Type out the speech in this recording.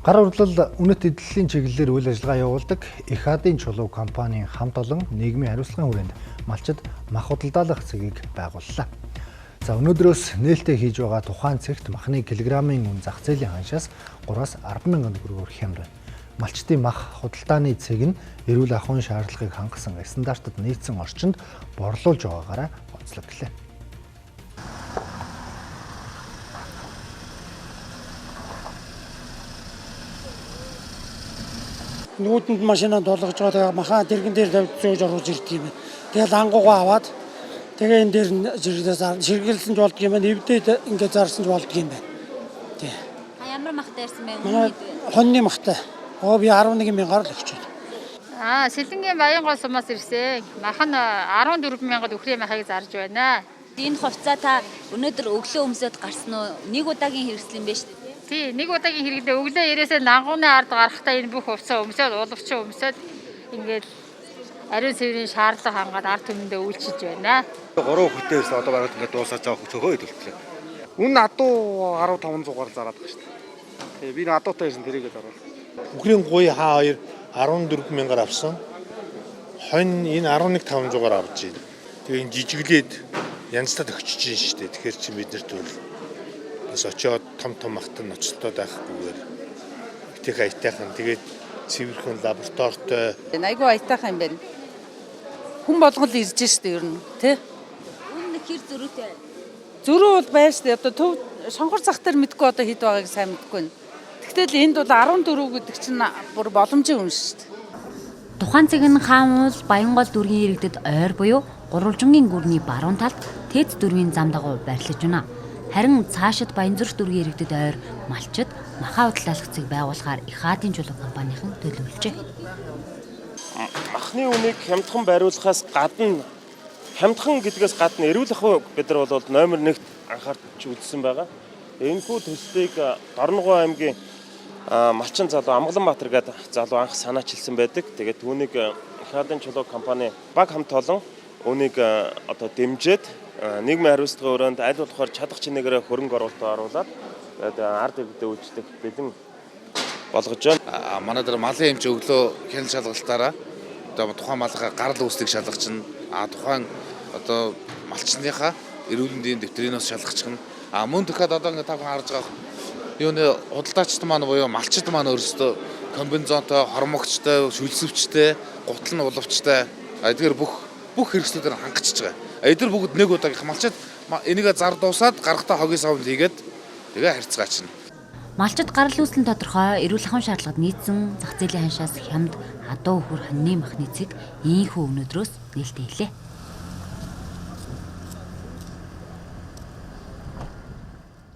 Гар урлал үнэт эдлэлийн чиглэлээр үйл ажиллагаа явуулдаг ИХАД-ын чулуу компанийн хамт олон нийгмийн хариуцлагын хүрээнд малчид мах худалдаалах цэгийг байгууллаа. За өнөөдрөөс нээлттэй хийж байгаа тухайн цэгт махны килограммын үн зах зээлийн ханшаас 3-аас 10,000 төгрөгөөр хямд байна. Малчдын мах худалдааны цэг нь эрүүл ахуйн шаардлагыг хангасан стандартад нийцсэн орчинд борлуулж байгаагаараа онцлогдлээ. Нүүдэнд машинаа долгож байгаа махаа дэргэн дээр тавьж оруулж ирдэг юм байна. Тэгэл ангуугаа аваад тэгээ энэ дээр ширгэлсэн ч болдго юм байна. Эвдээд ингээд зарсан ч болдго юм байна. Тий. Ямар махтай ирсэн бэ? Хоньны махтай. Би 11,000-аар л өгч байна. Сэлэнгийн Баянгол сумаас ирсэн. Мах нь 14,000 өхрийн махыг зарж байна. Энэ хувцаа та өнөөдөр өглөө өмсөд гарсан уу? Нэг удаагийн хэрэгсэл юм байна шүү дээ. Тий, нэг удаагийн хэрэглээ өглөө ирээсээ нангууны ард гарахтаа энэ бүх хувцас өмсөд уловчин өмсөд ингээд ариун цэврийн шаардлага хангаад ард түмэндээ үйлчилж байна. 3 хүнтэйс одоо бараг ингээд дуусаад байгаа хөцөөхөө идэлтлээ. Үн адуу 1500-аар зараад байгаа шүү дээ. Би адуутай ирсэн тэрийгээ заруул. Үхрийн гуй хаа 2 14,000-аар авсан. Хонь энэ 11,500-аар авч байна. Тэгээ энэ жижиглээд янзтад өгчөж байна шүү дээ. Тэгэхээр чи бид нарт бас очиод том махтан ноцтой байхгүйгээр их аятайхан тэгээд цэвэрхэн лабораторитой айгүй аятайхан юм байна. Хүн болгол ирж штэ ер нь тий. Үнэ хэр зөрүүтэй. Зөрүү бол байна штэ. Одоо төв сонгор зах дээр мэдгүй одоо хэд байгааг сайн мэдгүй байна. Тэгтэл энд бол 14 гэдэг чинь бүр боломжийн үн штэ. Тухайн цэг нь хаамуул Баянгол дүргийн иргэдэд ойр буюу Гурвалжингийн гүрний баруун талд Тэд дүргийн зам дагуу байрлаж байна. Харин цаашид Баянзүрх дүргийн иргэдэд ойр малчид махаа худалдаалах цэг байгуулахаар ИХАД-ын чулуу компанийн төлөвлөжээ. Махны үнийг хямдхан бариулахаас гадна хямдхан гэдгээс гадна эрүүл ахуй бид нар бол номер 1-т анхаарч үзсэн байгаа. Энэхүү төслийг Дорногов аймгийн малчин залуу Амгаланбаатар гэдэг залуу анх санаачилсан байдаг. Тэгээд түүнийг ИХАД-ын чулуу компани баг хамт олон үүнийг одоо дэмжиж нийгмийн хариуцлагын өрөөнд аль болохоор чадах чинээгээр хөрөнгө оруулалтаа оруулаад тэгээд ард иргэдэд үйлчлэх бэлэн болгож байна. Манай дээр малын эмч өглөө хяналт шалгалтаараа одоо тухайн малынхаа гарал үүслийг шалгачихна. Тухайн одоо малчныхаа эрүүл мэндийн дэвтэрийнээс шалгачихна. Мөн дахиад одоо ингээд та бүхэн харж байгаа юуны худалдаачд маань буюу малчид маань өөрсдөө комбинзонтой, хормогчтой, шүлсэвчтэй, гутал нь уловчтой эдгээр бүх хэрэгслүүдээр хангачиж байгаа. Эдгээр бүгд нэг удаагийн малчид энийгээ зар дуусаад гарахтаа хогийн савнд хийгээд тэгээ харьцгаачна. Малчид гарал үүслэн тодорхой эрүүл ахуйн шаардлагад нийцсэн зах зээлийн ханшаас хямд адуу өхөр хоньны махны цэг ийхүү өнөөдрөөс нээлттэй хэлээ.